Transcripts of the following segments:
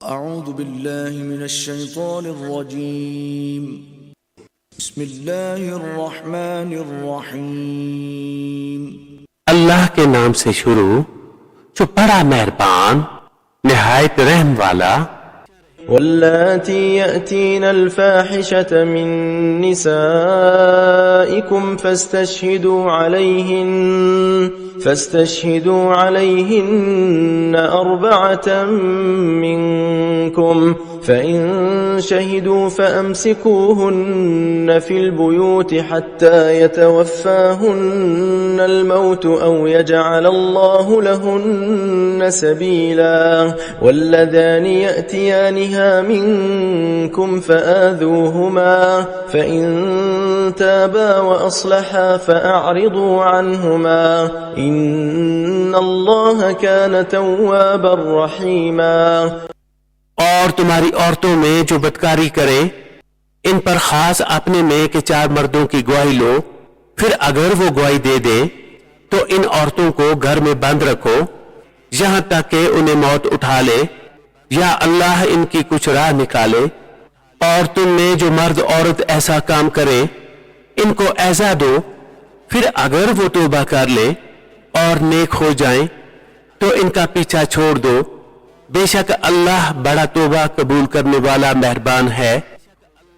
अऊज़ु बिल्लाहि मिनश्शैतानिर्रजीम। बिस्मिल्लाहिर्रहमानिर्रहीम। अल्लाह के नाम से शुरू जो बड़ा मेहरबान निहायत रहम वाला। वल्लाती यअतीना अल-फाहिशत मिन निसाइकुम फस्तशहिदू अलैहिन्न अर्बअतम मिनकुम फ़इन शहिदू फ़अम्सिकूहुन्न फ़िल बुयूति हत्ता यतवफ़्फ़ाहुन्न अल-मौत औ यजअल अल्लाहु लहुन्न सबीला वल्लज़ानि यअतियानिहा मिनकुम फ़आज़ूहुमा फ़इन ताबा व अस्लहा फ़अअरिदू अन्हुमा इन्नल्लाह कान तव्वाबर रहीमा। और तुम्हारी औरतों में जो बदकारी करे इन पर खास अपने में के 4 मर्दों की गवाही लो, फिर अगर वो गवाही दे दे तो इन औरतों को घर में बंद रखो यहां तक कि उन्हें मौत उठा ले या अल्लाह इनकी कुछ राह निकाले। और तुम में जो मर्द औरत ऐसा काम करे इनको ऐसा दो, फिर अगर वो तौबा कर ले और नेक हो जाएं तो इनका पीछा छोड़ दो। बेशक अल्लाह बड़ा तौबा कबूल करने वाला मेहरबान है।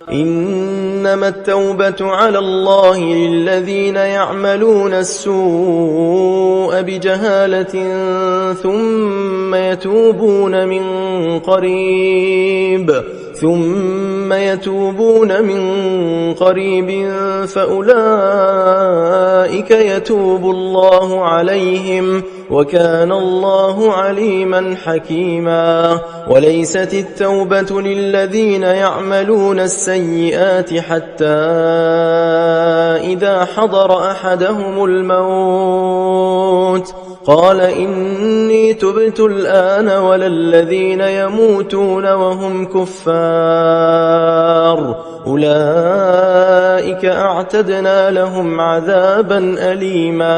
इन्नमा अत-तौबतु अला अल्लाहि लिल्लज़ीना यअमलूना अस्सूअ बिजहालतिन थुम्मा यतूबून मिन क़रीब फ़उलाइका यतूबुल्लाहु अलैहिम वकान अल्लाहु अलीमन हकीमा। वलैसत अत-तौबतु लिल्लज़ीना यअमलूना अस्सय्यिआति हत्ता इज़ा हदर अहदहुमुल मौत क़ाल इन्नी तुब्तु अल-आन वलल्लज़ीना यमूतून वहुम कुफ़्फ़ार उलाइका अअतदना लहुम अज़ाबन अलीमा।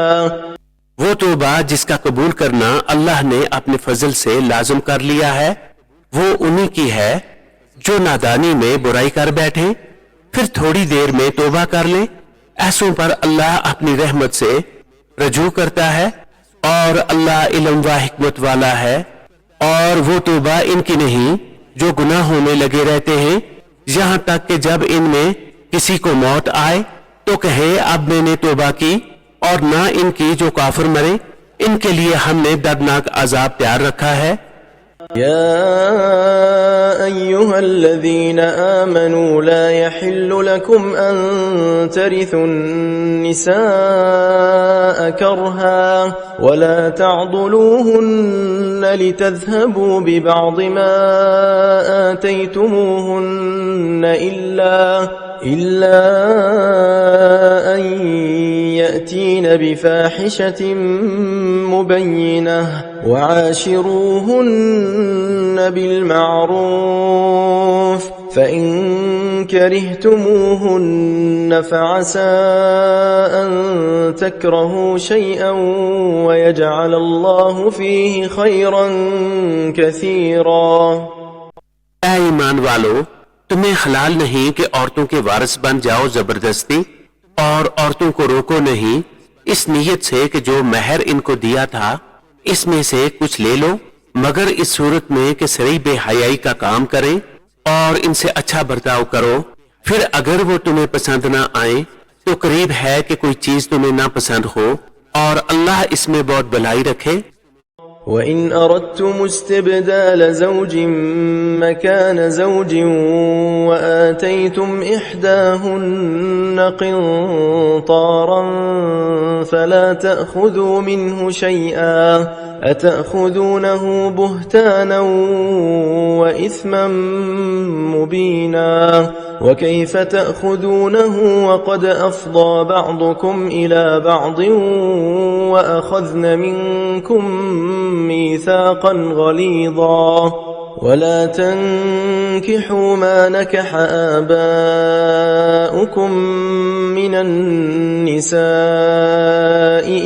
वो तौबा जिसका कबूल करना अल्लाह ने अपने फजल से लाज़िम कर लिया है वो उन्हीं की है जो नादानी में बुराई कर बैठे फिर थोड़ी देर में तौबा कर ले। ऐसों पर अल्लाह अपनी रहमत से रजू करता है और अल्लाह इल्म व हिकमत वाला है। और वो तौबा इनकी नहीं जो गुनाहों में लगे रहते हैं यहां तक कि जब इनमें किसी को मौत आए तो कहे अब मैंने तौबा की। और ना इनकी जो काफिर मरे इनके लिए हमने दर्दनाक अजाब तैयार रखा है। या अय्युहल्लज़ीना आमनू ला यहिल्लु लकुम अन तरिथुन-निसाअ करहा वला तअदुलूहुन्न लितज़हबू बिबअदि मा आतैतुमूहुन्न इल्ला अन यअतीन बिफाहिशतिन मुबय्यिनह वआशिरूहुन्न बिलमारूफ फ़इन करिहतुमूहुन्न फ़असा अन तकरहू शैअन वयजअल अल्लाहु फ़ीहि खैरन कसीरा। ऐ ईमान वालो, तुम्हें हलाल नहीं कि औरतों के वारिस बन जाओ जबरदस्ती, और औरतों को रोको नहीं इस नीयत से कि जो महर इनको दिया था इसमें से कुछ ले लो, मगर इस सूरत में कि सरी बेहयाई का काम करें और इनसे अच्छा बर्ताव करो। फिर अगर वो तुम्हें पसंद ना आए तो करीब है कि कोई चीज तुम्हें ना पसंद हो, और अल्लाह इसमें बहुत भलाई रखे। وَإِنْ أَرَدْتُمُ اسْتِبْدَالَ زَوْجٍ مَكَانَ زَوْجٍ وَآتَيْتُمْ إِحْدَاهُنَّ قِنطَارًا فَلَا تَأْخُذُوا مِنْهُ شَيْئًا أَتَأْخُذُونَهُ بُهْتَانًا وَإِثْمًا مُبِينًا وَكَيْفَ تَأْخُذُونَهُ وَقَدْ أَفْضَى بَعْضُكُمْ إِلَى بَعْضٍ وَأَخَذْنَ مِنْكُمْ ميثاقا غليظا ولا تنكحوا ما نكح آباؤكم من النساء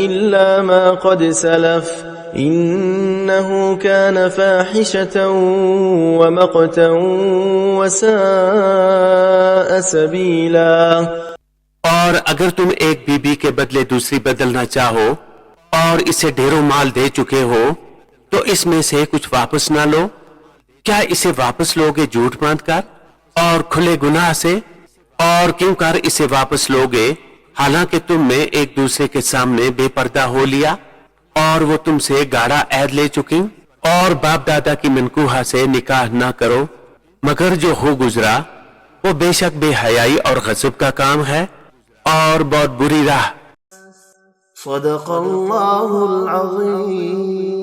إلا ما قد سلف إنه كان فاحشة ومقتا وساء سبيلا। और अगर तुम एक बीबी के बदले दूसरी बदलना चाहो और इसे ढेरों माल दे चुके हो तो इसमें से कुछ वापस ना लो। क्या इसे वापस लोगे झूठ बांधकर और खुले गुनाह से? और क्यों कर इसे वापस लोगे हालांकि तुमने एक दूसरे के सामने बेपर्दा हो लिया और वो तुमसे गाढ़ा ऐद ले चुकी? और बाप दादा की मनकूहा से निकाह ना करो मगर जो हो गुजरा वो बेशक बेहयाई और गज़ब का काम है और बहुत बुरी राह। सदक़ल्लाहुल अज़ीम।